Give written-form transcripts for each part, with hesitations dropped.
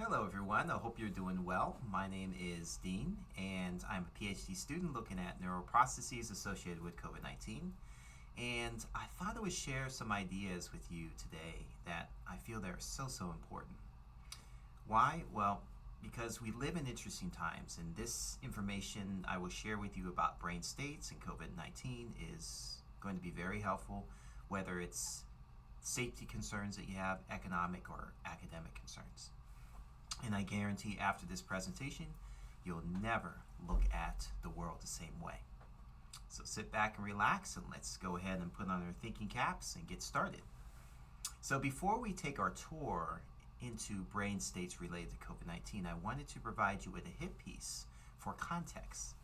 Hello, everyone. I hope you're doing well. My name is Dean, and I'm a PhD student looking at neuroprocesses associated with COVID 19. And I thought I would share some ideas with you today that I feel that are so important. Why? Well, because we live in interesting times, and this information I will share with you about brain states and COVID 19 is going to be very helpful, whether it's safety concerns that you have, economic or academic concerns. And I guarantee after this presentation, you'll never look at the world the same way. So sit back and relax, and let's go ahead and put on our thinking caps and get started. So before we take our tour into brain states related to COVID-19, I wanted to provide you with a hit piece for context.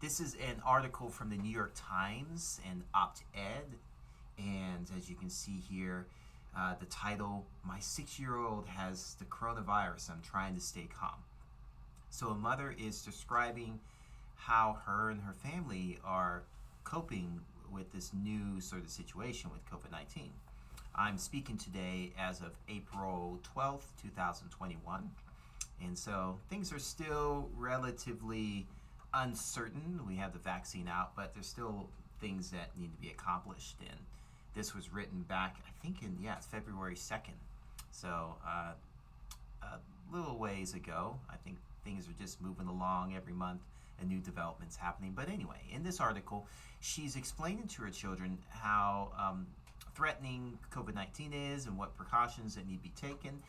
This is an article from the New York Times and Opt-Ed, and as you can see here, the title, "My 6-year-old has the coronavirus, I'm trying to stay calm." So a mother is describing how her and her family are coping with this new sort of situation with COVID-19. I'm speaking today as of April 12th, 2021. And so things are still relatively uncertain. We have the vaccine out, but there's still things that need to be accomplished. And this was written back, I think, it's February 2nd. So a little ways ago. I think things are just moving along every month and new developments happening. But anyway, in this article, she's explaining to her children how threatening COVID-19 is and what precautions that need to be taken.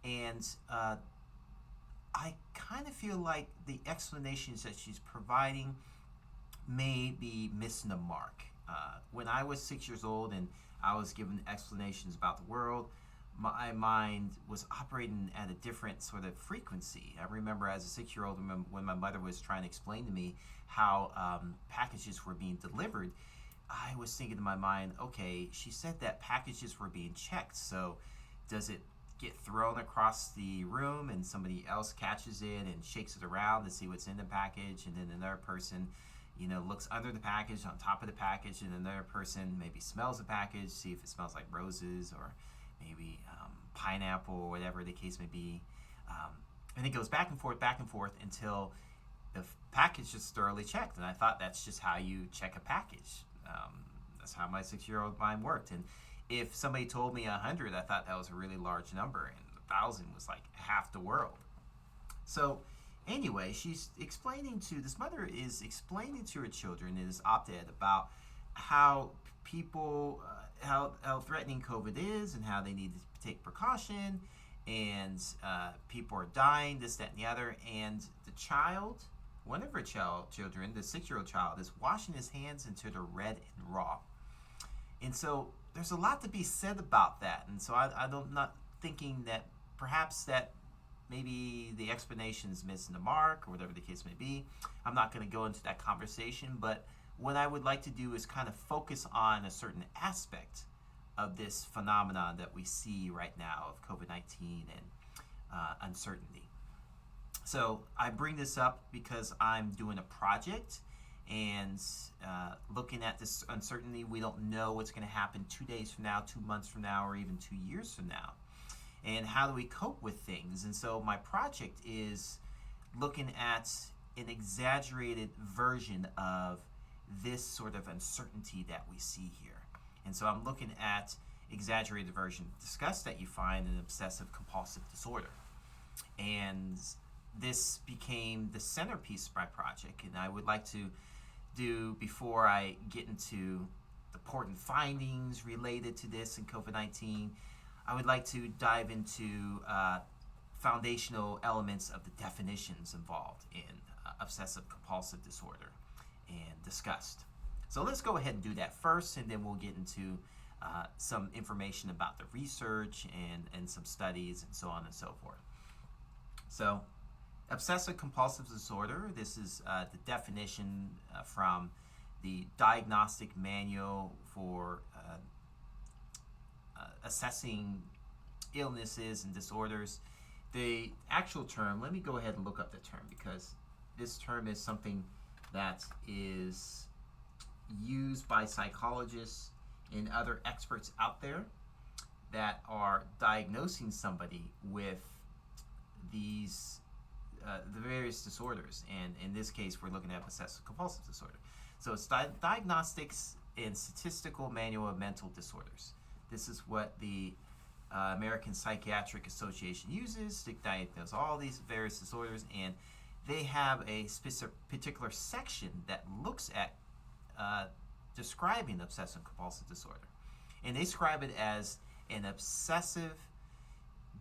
And I kind of feel like the explanations that she's providing may be missing the mark. When I was 6 years old and I was given explanations about the world, my mind was operating at a different sort of frequency. I remember as a 6-year-old when my mother was trying to explain to me how packages were being delivered, I was thinking in my mind, okay, she said that packages were being checked, so does it get thrown across the room and somebody else catches it and shakes it around to see what's in the package, and then another person looks under the package, on top of the package, and another person maybe smells the package, see if it smells like roses or maybe pineapple or whatever the case may be. And it goes back and forth until the package is thoroughly checked. And I thought that's just how you check a package. That's how my 6-year-old mind worked. And if somebody told me 100, I thought that was a really large number, and 1,000 was like half the world. So anyway, this mother is explaining to her children in this op-ed about how people, how threatening COVID is and how they need to take precaution, and people are dying, this, that, and the other. And the child, one of her children, the 6-year-old child, is washing his hands until they're red and raw. And so there's a lot to be said about that. And so I'm not thinking that perhaps that maybe the explanation's missing the mark or whatever the case may be. I'm not going to go into that conversation, but what I would like to do is kind of focus on a certain aspect of this phenomenon that we see right now of COVID-19 and uncertainty. So I bring this up because I'm doing a project and looking at this uncertainty. We don't know what's going to happen 2 days from now, 2 months from now, or even 2 years from now. And how do we cope with things? And so my project is looking at an exaggerated version of this sort of uncertainty that we see here. And so I'm looking at exaggerated version of disgust that you find in obsessive compulsive disorder. And this became the centerpiece of my project. And I would like to do, before I get into the important findings related to this in COVID-19, I would like to dive into foundational elements of the definitions involved in obsessive compulsive disorder and disgust. So let's go ahead and do that first, and then we'll get into some information about the research and some studies and so on and so forth. So obsessive compulsive disorder, this is the definition from the Diagnostic Manual for assessing illnesses and disorders. The actual term, let me go ahead and look up the term, because this term is something that is used by psychologists and other experts out there that are diagnosing somebody with the various disorders, and in this case, we're looking at obsessive compulsive disorder. So it's diagnostics and statistical manual of mental disorders. This is what the American Psychiatric Association uses to diagnose all these various disorders, and they have a particular section that looks at describing obsessive compulsive disorder, and they describe it as an obsessive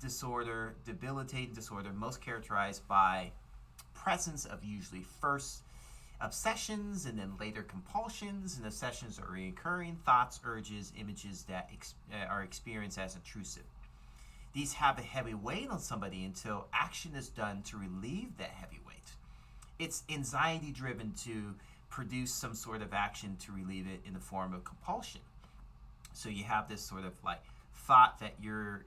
disorder, debilitating disorder, most characterized by presence of usually first obsessions and then later compulsions, and obsessions are recurring thoughts, urges, images that are experienced as intrusive. These have a heavy weight on somebody until action is done to relieve that heavy weight. It's anxiety driven to produce some sort of action to relieve it in the form of compulsion. So you have this sort of like thought that you're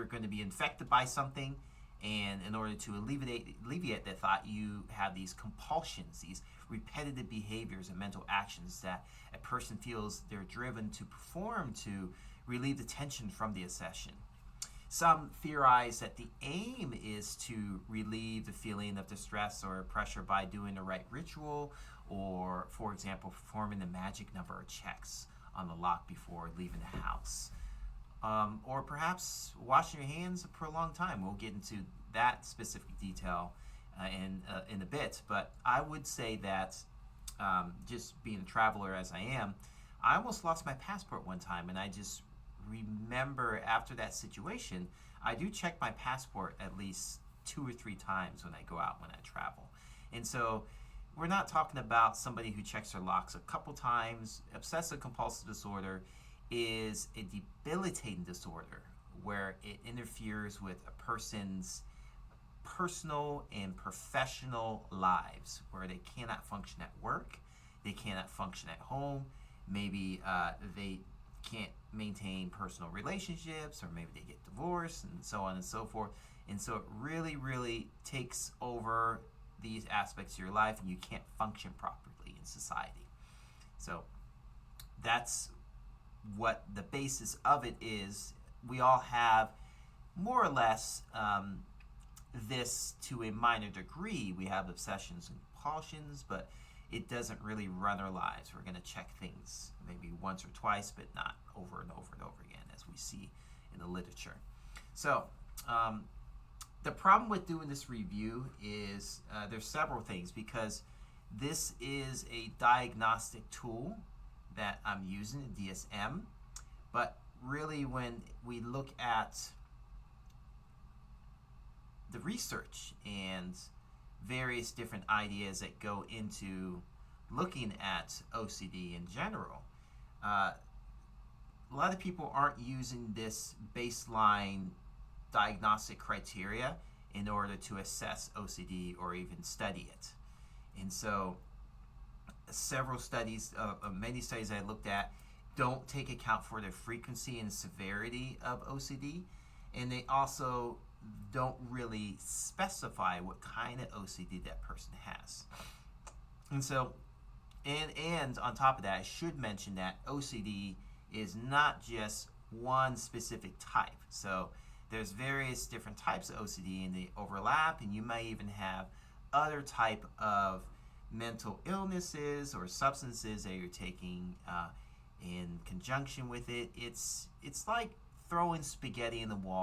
going to be infected by something, and in order to alleviate that thought, you have these compulsions, these repetitive behaviors and mental actions that a person feels they're driven to perform to relieve the tension from the obsession. Some theorize that the aim is to relieve the feeling of distress or pressure by doing the right ritual, or, for example, performing the magic number of checks on the lock before leaving the house. Or perhaps washing your hands for a long time. We'll get into that specific detail in a bit. But I would say that just being a traveler as I am, I almost lost my passport one time, and I just remember after that situation, I do check my passport at least 2 or 3 times when I go out, when I travel. And so we're not talking about somebody who checks their locks a couple times. Obsessive compulsive disorder is a debilitating disorder where it interferes with a person's personal and professional lives, where they cannot function at work, they cannot function at home, maybe they can't maintain personal relationships, or maybe they get divorced, and so on and so forth. And so it really, really takes over these aspects of your life, and you can't function properly in society. So that's what the basis of it is. We all have more or less this to a minor degree. We have obsessions and compulsions, but it doesn't really run our lives. We're going to check things maybe once or twice, but not over and over and over again, as we see in the literature. So the problem with doing this review is there's several things, because this is a diagnostic tool that I'm using, DSM, but really when we look at the research and various different ideas that go into looking at OCD in general, a lot of people aren't using this baseline diagnostic criteria in order to assess OCD or even study it. And so several studies, many studies I looked at, don't take account for the frequency and severity of OCD, and they also don't really specify what kind of OCD that person has. And so, and on top of that, I should mention that OCD is not just one specific type. So there's various different types of OCD, and they overlap, and you might even have other type of mental illnesses or substances that you're taking in conjunction with it. It's like throwing spaghetti in the wall